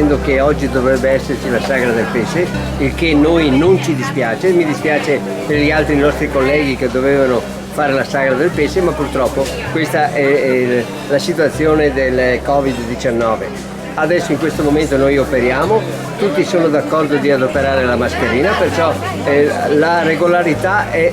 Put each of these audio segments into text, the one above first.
dicendo che oggi dovrebbe esserci la sagra del pesce, il che noi non ci dispiace, mi dispiace per gli altri nostri colleghi che dovevano fare la sagra del pesce, ma purtroppo questa è la situazione del Covid-19. Adesso in questo momento noi operiamo, tutti sono d'accordo di adoperare la mascherina, perciò la regolarità è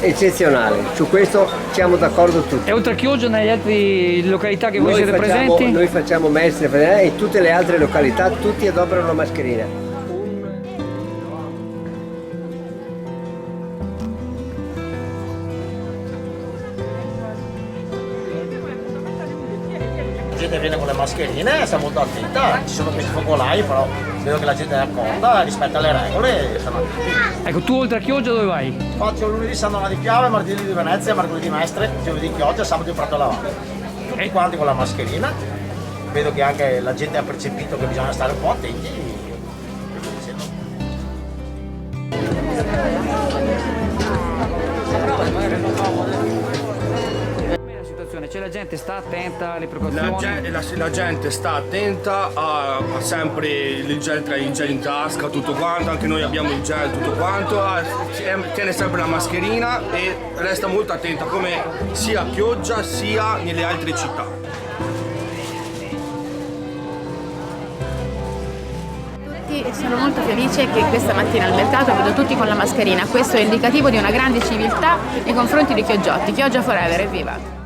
eccezionale, su questo siamo d'accordo tutti. E oltre a Chioggia, nelle altre località che voi siete presenti? Noi facciamo Mestre e tutte le altre località, tutti adoperano la mascherina. La gente viene con le mascherine, sta molto attenta, ci sono questi focolai, però vedo che la gente è accorta, rispetta le regole e stanno attenti. Ecco, tu oltre a Chioggia dove vai? Faccio lunedì San Donà di Piave, martedì di Venezia, mercoledì Mestre, giovedì Chioggia, sabato in Prato Lavate. Tutti quanti con la mascherina, vedo che anche la gente ha percepito che bisogna stare un po' attenti. C'è la gente sta attenta alle precauzioni? La gente sta attenta, ha sempre il gel in tasca, tutto quanto, anche noi abbiamo il gel, tutto quanto, tiene sempre la mascherina e resta molto attenta come sia a Chioggia sia nelle altre città. Sono molto felice che questa mattina al mercato vedo tutti con la mascherina, questo è indicativo di una grande civiltà nei confronti di Chioggia Forever, evviva!